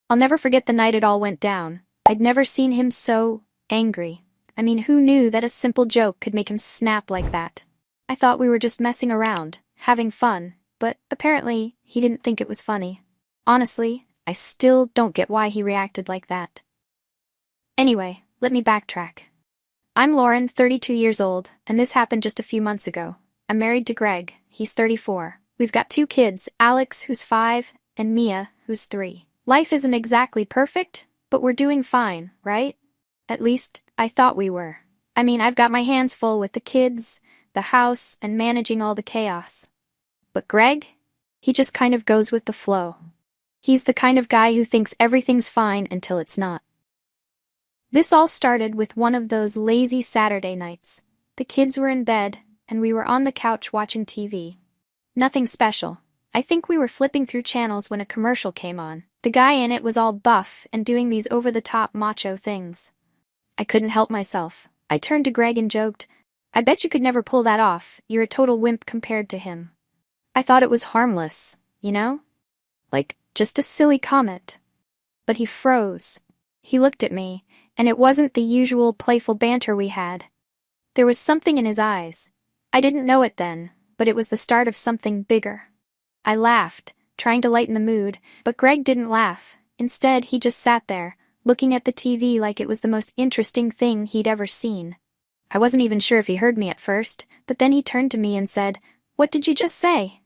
I'll never forget the night it all went down. I'd never seen him so angry. I mean, who knew that a simple joke could make him snap like that? I thought we were just messing around, having fun, but apparently he didn't think it was funny. Honestly, I still don't get why he reacted like that. Anyway, let me backtrack. I'm Lauren, 32 years old, and this happened just a few months ago. I'm married to Greg, he's 34. We've got 2 kids, Alex, who's 5, and Mia, who's 3. Life isn't exactly perfect, but we're doing fine, right? At least, I thought we were. I mean, I've got my hands full with the kids, the house, and managing all the chaos. But Greg? He just kind of goes with the flow. He's the kind of guy who thinks everything's fine until it's not. This all started with one of those lazy Saturday nights. The kids were in bed, and we were on the couch watching TV. Nothing special. I think we were flipping through channels when a commercial came on. The guy in it was all buff and doing these over-the-top macho things. I couldn't help myself. I turned to Greg and joked, "I bet you could never pull that off. You're a total wimp compared to him." I thought it was harmless, you know? Like, just a silly comment. But he froze. He looked at me, and it wasn't the usual playful banter we had. There was something in his eyes. I didn't know it then, but it was the start of something bigger. I laughed, trying to lighten the mood, but Greg didn't laugh. Instead, he just sat there, looking at the TV like it was the most interesting thing he'd ever seen. I wasn't even sure if he heard me at first, but then he turned to me and said, "What did you just say?"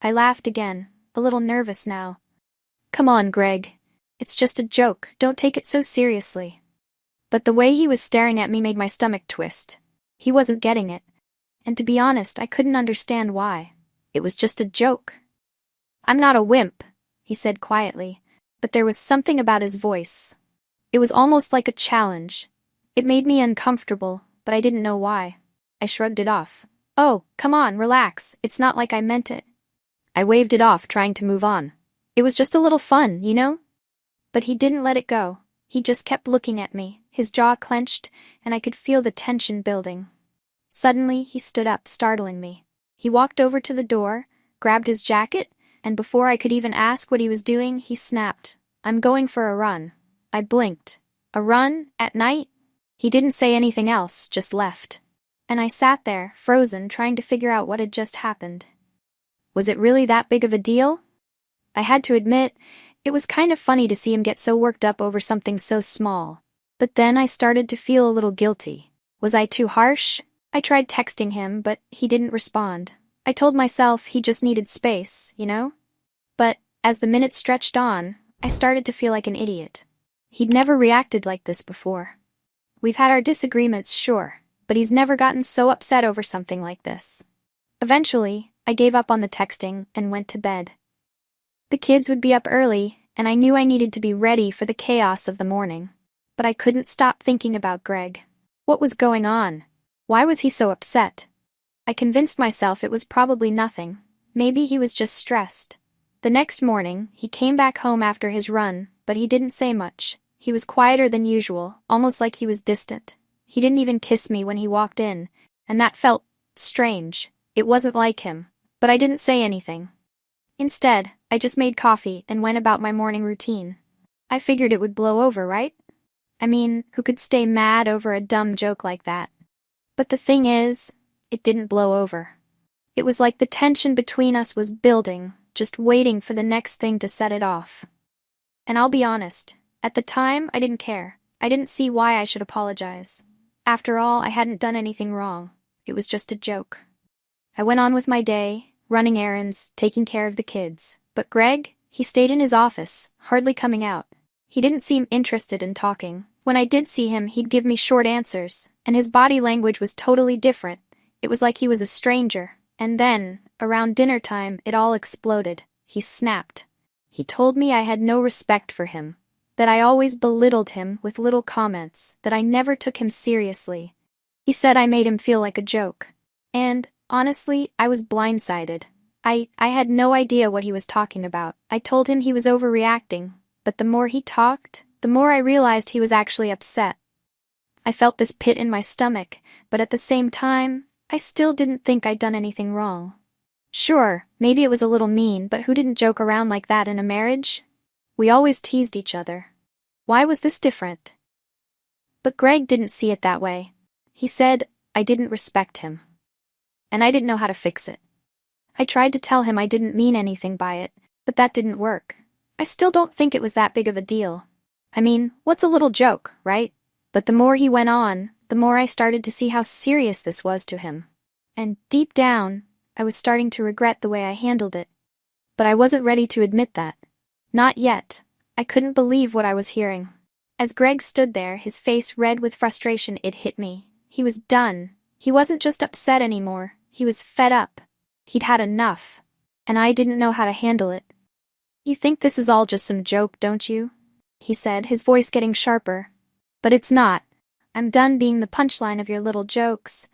I laughed again, a little nervous now. "Come on, Greg. It's just a joke, don't take it so seriously." But the way he was staring at me made my stomach twist. He wasn't getting it. And to be honest, I couldn't understand why. It was just a joke. "I'm not a wimp," he said quietly, but there was something about his voice. It was almost like a challenge. It made me uncomfortable, but I didn't know why. I shrugged it off. "Oh, come on, relax, it's not like I meant it." I waved it off, trying to move on. It was just a little fun, you know? But he didn't let it go. He just kept looking at me, his jaw clenched, and I could feel the tension building. Suddenly, he stood up, startling me. He walked over to the door, grabbed his jacket, and before I could even ask what he was doing, he snapped, "I'm going for a run." I blinked. A run? At night? He didn't say anything else, just left. And I sat there, frozen, trying to figure out what had just happened. Was it really that big of a deal? I had to admit, it was kind of funny to see him get so worked up over something so small. But then I started to feel a little guilty. Was I too harsh? I tried texting him, but he didn't respond. I told myself he just needed space, you know? But as the minutes stretched on, I started to feel like an idiot. He'd never reacted like this before. We've had our disagreements, sure, but he's never gotten so upset over something like this. Eventually, I gave up on the texting and went to bed. The kids would be up early, and I knew I needed to be ready for the chaos of the morning. But I couldn't stop thinking about Greg. What was going on? Why was he so upset? I convinced myself it was probably nothing. Maybe he was just stressed. The next morning, he came back home after his run, but he didn't say much. He was quieter than usual, almost like he was distant. He didn't even kiss me when he walked in, and that felt strange. It wasn't like him, but I didn't say anything. Instead, I just made coffee and went about my morning routine. I figured it would blow over, right? I mean, who could stay mad over a dumb joke like that? But the thing is, it didn't blow over. It was like the tension between us was building, just waiting for the next thing to set it off. And I'll be honest, at the time, I didn't care. I didn't see why I should apologize. After all, I hadn't done anything wrong. It was just a joke. I went on with my day, running errands, taking care of the kids. But Greg, he stayed in his office, hardly coming out. He didn't seem interested in talking. When I did see him, he'd give me short answers, and his body language was totally different. It was like he was a stranger. And then, around dinner time, it all exploded. He snapped. He told me I had no respect for him, that I always belittled him with little comments, that I never took him seriously. He said I made him feel like a joke. And, honestly, I was blindsided. I had no idea what he was talking about. I told him he was overreacting, but the more he talked, the more I realized he was actually upset. I felt this pit in my stomach, but at the same time, I still didn't think I'd done anything wrong. Sure, maybe it was a little mean, but who didn't joke around like that in a marriage? We always teased each other. Why was this different? But Greg didn't see it that way. He said I didn't respect him. And I didn't know how to fix it. I tried to tell him I didn't mean anything by it, but that didn't work. I still don't think it was that big of a deal. I mean, what's a little joke, right? But the more he went on, the more I started to see how serious this was to him. And deep down, I was starting to regret the way I handled it. But I wasn't ready to admit that. Not yet. I couldn't believe what I was hearing. As Greg stood there, his face red with frustration, it hit me. He was done. He wasn't just upset anymore. He was fed up. He'd had enough. And I didn't know how to handle it. You think this is all just some joke, don't you? He said, his voice getting sharper. But it's not. I'm done being the punchline of your little jokes.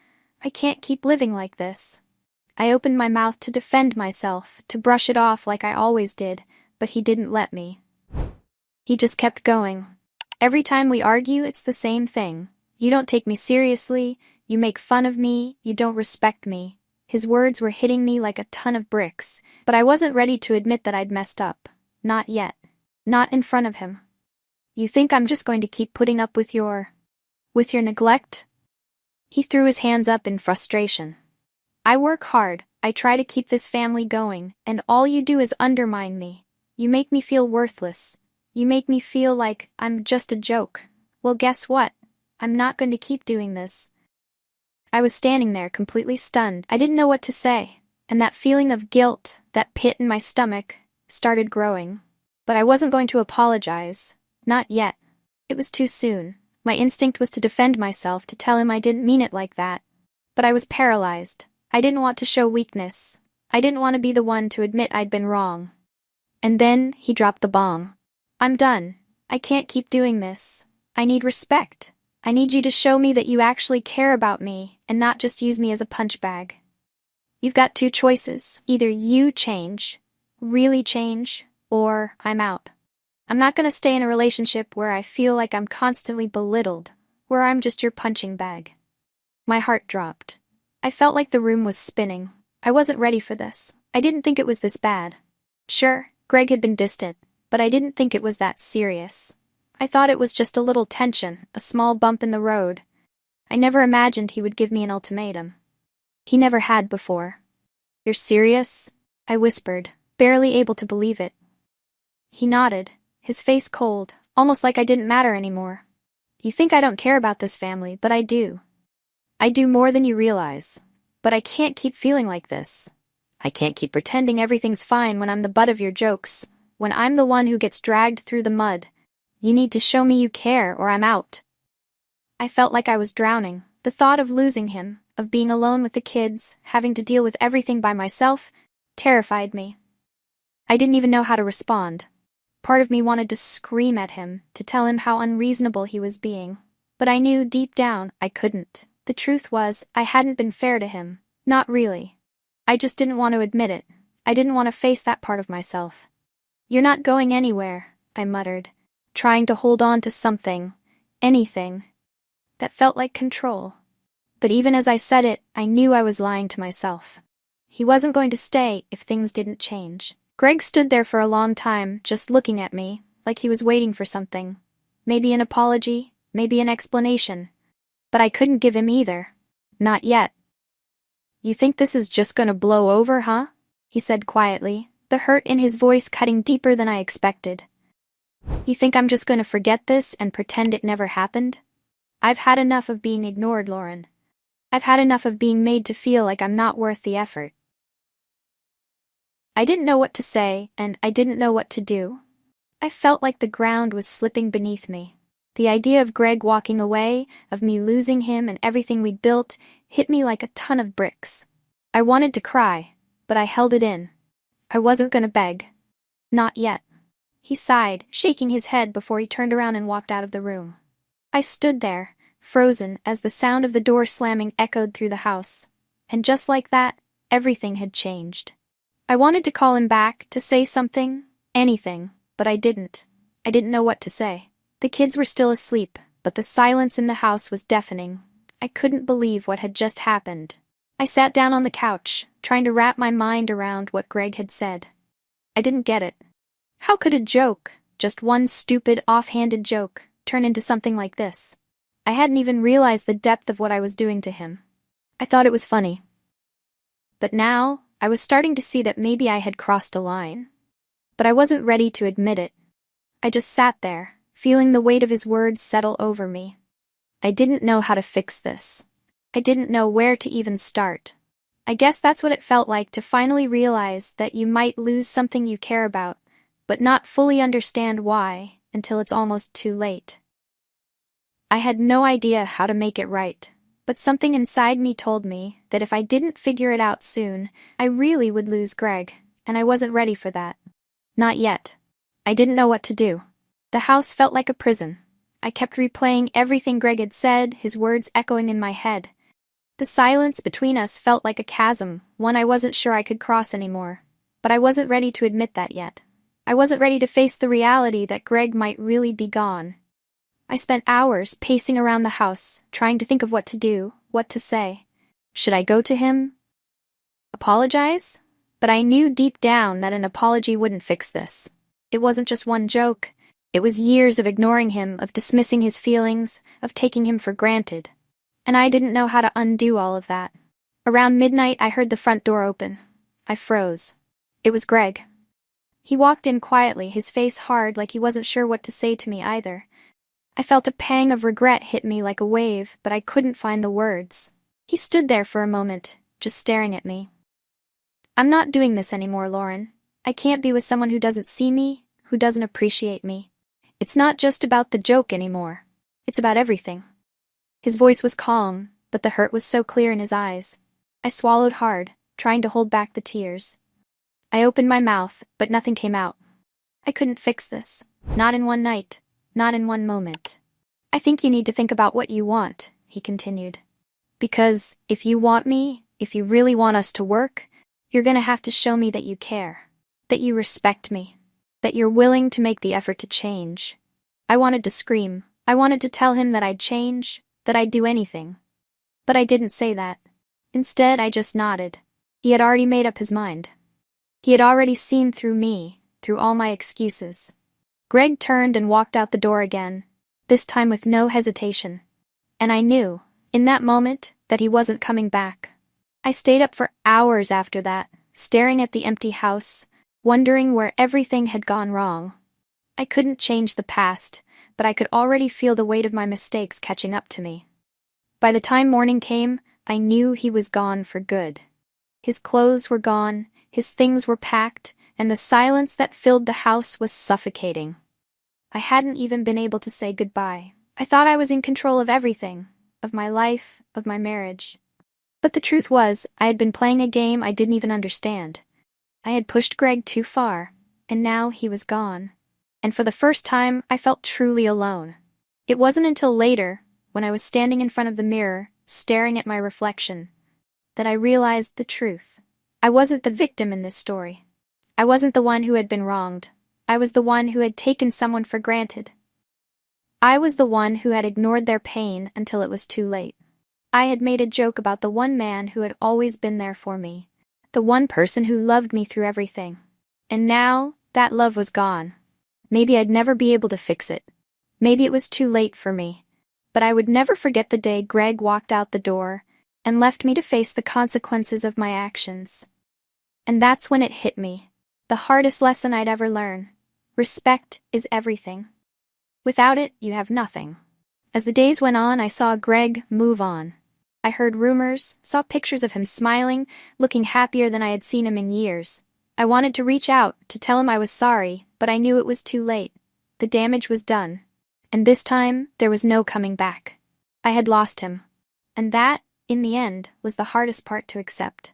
I can't keep living like this. I opened my mouth to defend myself, to brush it off like I always did, but he didn't let me. He just kept going. Every time we argue, it's the same thing. You don't take me seriously, you make fun of me, you don't respect me. His words were hitting me like a ton of bricks, but I wasn't ready to admit that I'd messed up. Not yet. Not in front of him. You think I'm just going to keep putting up with your neglect? He threw his hands up in frustration. I work hard, I try to keep this family going, and all you do is undermine me. You make me feel worthless. You make me feel like I'm just a joke. Well, guess what? I'm not going to keep doing this. I was standing there completely stunned. I didn't know what to say, and that feeling of guilt, that pit in my stomach, started growing. But I wasn't going to apologize. Not yet. It was too soon. My instinct was to defend myself, to tell him I didn't mean it like that. But I was paralyzed. I didn't want to show weakness. I didn't want to be the one to admit I'd been wrong. And then he dropped the bomb. I'm done. I can't keep doing this. I need respect. I need you to show me that you actually care about me and not just use me as a punch bag. You've got two choices. Either you change, really change, or I'm out. I'm not going to stay in a relationship where I feel like I'm constantly belittled, where I'm just your punching bag. My heart dropped. I felt like the room was spinning. I wasn't ready for this. I didn't think it was this bad. Sure, Greg had been distant, but I didn't think it was that serious. I thought it was just a little tension, a small bump in the road. I never imagined he would give me an ultimatum. He never had before. You're serious? I whispered, barely able to believe it. He nodded, his face cold, almost like I didn't matter anymore. You think I don't care about this family, but I do. I do more than you realize. But I can't keep feeling like this. I can't keep pretending everything's fine when I'm the butt of your jokes, when I'm the one who gets dragged through the mud. You need to show me you care, or I'm out. I felt like I was drowning. The thought of losing him, of being alone with the kids, having to deal with everything by myself, terrified me. I didn't even know how to respond. Part of me wanted to scream at him, to tell him how unreasonable he was being. But I knew deep down I couldn't. The truth was, I hadn't been fair to him. Not really. I just didn't want to admit it. I didn't want to face that part of myself. You're not going anywhere, I muttered, trying to hold on to something, anything, that felt like control. But even as I said it, I knew I was lying to myself. He wasn't going to stay if things didn't change. Greg stood there for a long time, just looking at me, like he was waiting for something. Maybe an apology, maybe an explanation. But I couldn't give him either. Not yet. You think this is just gonna blow over, huh? He said quietly, the hurt in his voice cutting deeper than I expected. You think I'm just gonna forget this and pretend it never happened? I've had enough of being ignored, Lauren. I've had enough of being made to feel like I'm not worth the effort. I didn't know what to say, and I didn't know what to do. I felt like the ground was slipping beneath me. The idea of Greg walking away, of me losing him and everything we'd built, hit me like a ton of bricks. I wanted to cry, but I held it in. I wasn't gonna beg. Not yet. He sighed, shaking his head before he turned around and walked out of the room. I stood there, frozen, as the sound of the door slamming echoed through the house. And just like that, everything had changed. I wanted to call him back, to say something, anything, but I didn't. I didn't know what to say. The kids were still asleep, but the silence in the house was deafening. I couldn't believe what had just happened. I sat down on the couch, trying to wrap my mind around what Greg had said. I didn't get it. How could a joke, just one stupid, off-handed joke, turn into something like this? I hadn't even realized the depth of what I was doing to him. I thought it was funny. But now, I was starting to see that maybe I had crossed a line. But I wasn't ready to admit it. I just sat there, feeling the weight of his words settle over me. I didn't know how to fix this. I didn't know where to even start. I guess that's what it felt like to finally realize that you might lose something you care about, but not fully understand why until it's almost too late. I had no idea how to make it right, but something inside me told me that if I didn't figure it out soon, I really would lose Greg, and I wasn't ready for that. Not yet. I didn't know what to do. The house felt like a prison. I kept replaying everything Greg had said, his words echoing in my head. The silence between us felt like a chasm, one I wasn't sure I could cross anymore. But I wasn't ready to admit that yet. I wasn't ready to face the reality that Greg might really be gone. I spent hours pacing around the house, trying to think of what to do, what to say. Should I go to him? Apologize? But I knew deep down that an apology wouldn't fix this. It wasn't just one joke. It was years of ignoring him, of dismissing his feelings, of taking him for granted. And I didn't know how to undo all of that. Around midnight, I heard the front door open. I froze. It was Greg. He walked in quietly, his face hard like he wasn't sure what to say to me either. I felt a pang of regret hit me like a wave, but I couldn't find the words. He stood there for a moment, just staring at me. I'm not doing this anymore, Lauren. I can't be with someone who doesn't see me, who doesn't appreciate me. It's not just about the joke anymore. It's about everything. His voice was calm, but the hurt was so clear in his eyes. I swallowed hard, trying to hold back the tears. I opened my mouth, but nothing came out. I couldn't fix this. Not in one night. Not in one moment. I think you need to think about what you want, he continued. Because if you want me, if you really want us to work, you're gonna have to show me that you care, that you respect me, that you're willing to make the effort to change. I wanted to scream. I wanted to tell him that I'd change, that I'd do anything. But I didn't say that. Instead, I just nodded. He had already made up his mind. He had already seen through me, through all my excuses. Greg turned and walked out the door again, this time with no hesitation. And I knew, in that moment, that he wasn't coming back. I stayed up for hours after that, staring at the empty house, wondering where everything had gone wrong. I couldn't change the past, but I could already feel the weight of my mistakes catching up to me. By the time morning came, I knew he was gone for good. His clothes were gone, his things were packed, and the silence that filled the house was suffocating. I hadn't even been able to say goodbye. I thought I was in control of everything, of my life, of my marriage. But the truth was, I had been playing a game I didn't even understand. I had pushed Greg too far, and now he was gone. And for the first time, I felt truly alone. It wasn't until later, when I was standing in front of the mirror, staring at my reflection, that I realized the truth. I wasn't the victim in this story. I wasn't the one who had been wronged. I was the one who had taken someone for granted. I was the one who had ignored their pain until it was too late. I had made a joke about the one man who had always been there for me, the one person who loved me through everything. And now, that love was gone. Maybe I'd never be able to fix it. Maybe it was too late for me. But I would never forget the day Greg walked out the door and left me to face the consequences of my actions. And that's when it hit me. The hardest lesson I'd ever learn. Respect is everything. Without it, you have nothing. As the days went on, I saw Greg move on. I heard rumors, saw pictures of him smiling, looking happier than I had seen him in years. I wanted to reach out, to tell him I was sorry, but I knew it was too late. The damage was done. And this time, there was no coming back. I had lost him. And that, in the end, was the hardest part to accept.